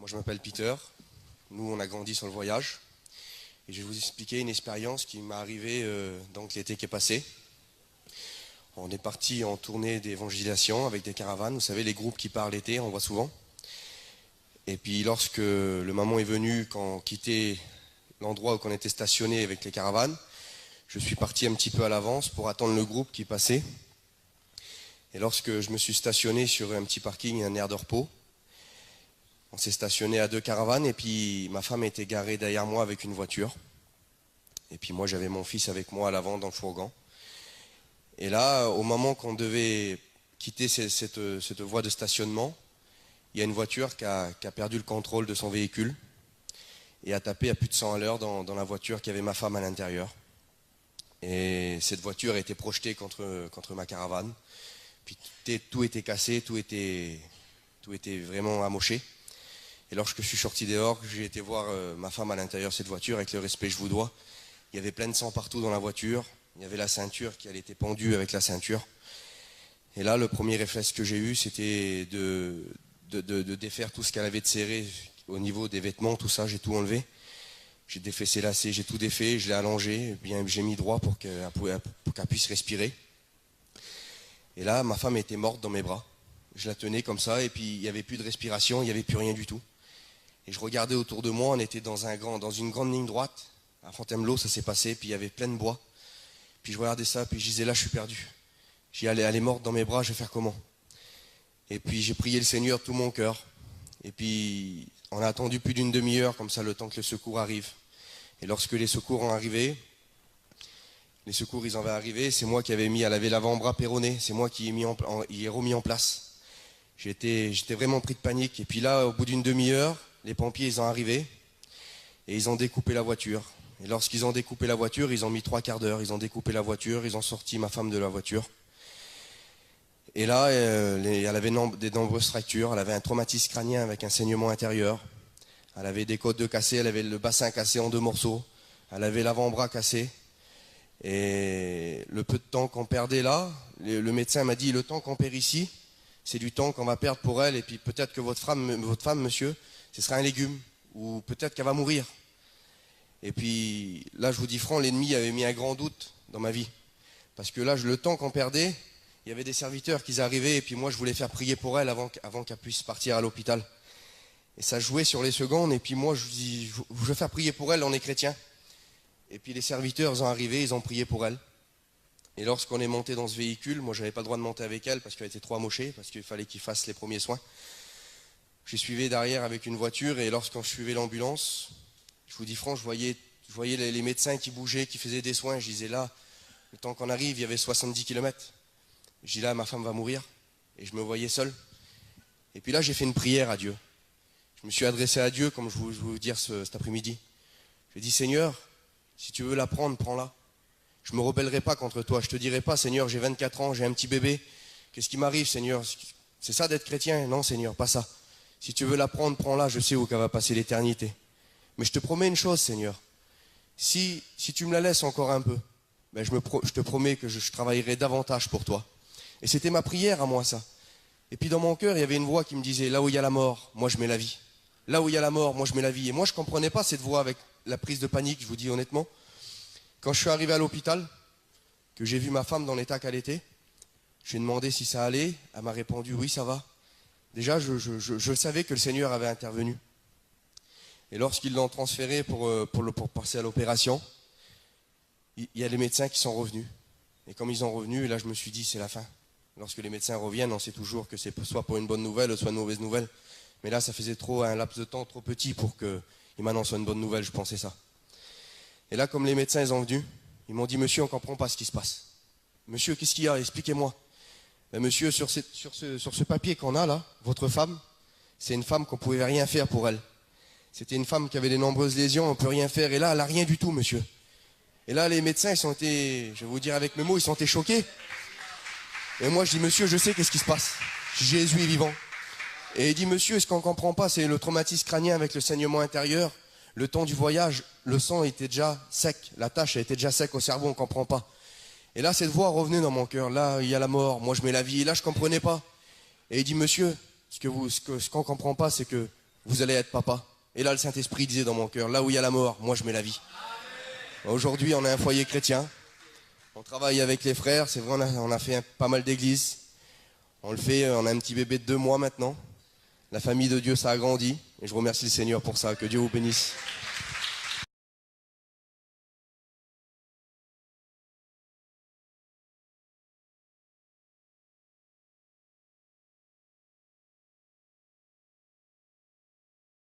Moi, je m'appelle Peter. Nous, on a grandi sur le voyage. Et je vais vous expliquer une expérience qui m'est arrivée donc l'été qui est passé. On est parti en tournée d'évangélisation avec des caravanes. Vous savez, les groupes qui partent l'été, on voit souvent. Et puis, lorsque le moment est venu, quand on quittait l'endroit où on était stationné avec les caravanes, je suis parti un petit peu à l'avance pour attendre le groupe qui passait. Et lorsque je me suis stationné sur un petit parking, un aire de repos, on s'est stationné à 2 caravanes et puis ma femme était garée derrière moi avec une voiture. Et puis moi j'avais mon fils avec moi à l'avant dans le fourgon. Et là, au moment qu'on devait quitter cette voie de stationnement, il y a une voiture qui a perdu le contrôle de son véhicule et a tapé à plus de 100 à l'heure dans la voiture qui avait ma femme à l'intérieur. Et cette voiture a été projetée contre ma caravane. Puis tout était cassé, tout était vraiment amoché. Et lorsque je suis sorti dehors, j'ai été voir ma femme à l'intérieur de cette voiture, avec le respect que je vous dois. Il y avait plein de sang partout dans la voiture. Il y avait la ceinture qui était pendue avec la ceinture. Et là, le premier réflexe que j'ai eu, c'était de défaire tout ce qu'elle avait de serré au niveau des vêtements, tout ça, j'ai tout enlevé. J'ai défait ses lacets, j'ai tout défait, je l'ai allongé, bien j'ai mis droit pour qu'elle puisse respirer. Et là, ma femme était morte dans mes bras. Je la tenais comme ça, et puis il n'y avait plus de respiration, il n'y avait plus rien du tout. Et je regardais autour de moi, on était dans une grande ligne droite. À Fontainebleau, ça s'est passé, puis il y avait plein de bois. Puis je regardais ça, puis je disais, là, je suis perdu. J'ai dit, elle est morte dans mes bras, je vais faire comment? Et puis j'ai prié le Seigneur de tout mon cœur. Et puis on a attendu plus d'une demi-heure, comme ça, le temps que le secours arrive. Et lorsque les secours ont arrivé, ils avaient arrivé, c'est moi qui avais mis, elle avait l'avant-bras péroné, c'est moi qui ai remis en place. J'étais vraiment pris de panique. Et puis là, au bout d'une demi-heure, les pompiers, ils ont arrivé et ils ont découpé la voiture. Et lorsqu'ils ont découpé la voiture, ils ont mis 3 quarts d'heure. Ils ont découpé la voiture, ils ont sorti ma femme de la voiture. Et là, elle avait de nombreuses fractures. Elle avait un traumatisme crânien avec un saignement intérieur. Elle avait des côtes de cassées, elle avait le bassin cassé en 2 morceaux. Elle avait l'avant-bras cassé. Et le peu de temps qu'on perdait là, le médecin m'a dit, le temps qu'on perd ici, c'est du temps qu'on va perdre pour elle. Et puis peut-être que votre femme, monsieur, ce sera un légume. Ou peut-être qu'elle va mourir. Et puis là, je vous dis franc, l'ennemi avait mis un grand doute dans ma vie. Parce que là, le temps qu'on perdait, il y avait des serviteurs qui arrivaient, et puis moi, je voulais faire prier pour elle avant qu'elle puisse partir à l'hôpital. Et ça jouait sur les secondes, et puis moi, je dis, je veux faire prier pour elle, on est chrétiens. Et puis les serviteurs sont arrivés, ils ont prié pour elle. Et lorsqu'on est monté dans ce véhicule, moi, je n'avais pas le droit de monter avec elle, parce qu'elle était trop amochée, parce qu'il fallait qu'il fasse les premiers soins. Je suivais derrière avec une voiture, et lorsqu'on suivait l'ambulance, je vous dis franc, je voyais les médecins qui bougeaient, qui faisaient des soins. Je disais là, le temps qu'on arrive, il y avait 70 km. Je dis là, ma femme va mourir. Et je me voyais seul. Et puis là, j'ai fait une prière à Dieu. Je me suis adressé à Dieu, comme je vais vous dire cet après-midi. Je lui ai dit, Seigneur, si tu veux la prendre, prends-la. Je ne me rebellerai pas contre toi. Je ne te dirai pas, Seigneur, j'ai 24 ans, j'ai un petit bébé. Qu'est-ce qui m'arrive, Seigneur? C'est ça d'être chrétien? Non, Seigneur, pas ça. Si tu veux la prendre, prends-la. Je sais où qu'elle va passer l'éternité. Mais je te promets une chose, Seigneur. Si tu me la laisses encore un peu, ben je te promets que je travaillerai davantage pour toi. Et c'était ma prière à moi, ça. Et puis dans mon cœur, il y avait une voix qui me disait, là où il y a la mort, moi je mets la vie. Là où il y a la mort, moi je mets la vie. Et moi je ne comprenais pas cette voix avec la prise de panique, je vous dis honnêtement. Quand je suis arrivé à l'hôpital, que j'ai vu ma femme dans l'état qu'elle était, je lui ai demandé si ça allait. Elle m'a répondu, oui, ça va. Déjà, je savais que le Seigneur avait intervenu. Et lorsqu'ils l'ont transféré pour passer à l'opération, il y a les médecins qui sont revenus. Et comme ils sont revenus, là je me suis dit, c'est la fin. Lorsque les médecins reviennent, on sait toujours que c'est soit pour une bonne nouvelle, soit une mauvaise nouvelle. Mais là, ça faisait un laps de temps trop petit pour qu'ils m'annoncent une bonne nouvelle, je pensais ça. Et là, comme les médecins sont venus, ils m'ont dit, monsieur, on ne comprend pas ce qui se passe. Monsieur, qu'est-ce qu'il y a? Expliquez-moi. Ben, monsieur, sur ce papier qu'on a là, votre femme, c'est une femme qu'on ne pouvait rien faire pour elle. C'était une femme qui avait de nombreuses lésions, on ne peut rien faire. Et là, elle n'a rien du tout, monsieur. Et là, les médecins, je vais vous dire avec mes mots, ils sont été choqués. Et moi, je dis, monsieur, je sais qu'est-ce qui se passe. Jésus est vivant. Et il dit, monsieur, ce qu'on ne comprend pas, c'est le traumatisme crânien avec le saignement intérieur. Le temps du voyage, le sang était déjà sec. La tache était déjà sec au cerveau, on ne comprend pas. Et là, cette voix revenait dans mon cœur. Là, il y a la mort, moi je mets la vie. Et là, je ne comprenais pas. Et il dit, monsieur, ce qu'on ne comprend pas, c'est que vous allez être papa. Et là, le Saint-Esprit disait dans mon cœur, là où il y a la mort, moi je mets la vie. Aujourd'hui, on est un foyer chrétien. On travaille avec les frères, c'est vrai, on a fait pas mal d'églises. On le fait, on a un petit bébé de 2 mois maintenant. La famille de Dieu, ça a grandi. Et je remercie le Seigneur pour ça. Que Dieu vous bénisse.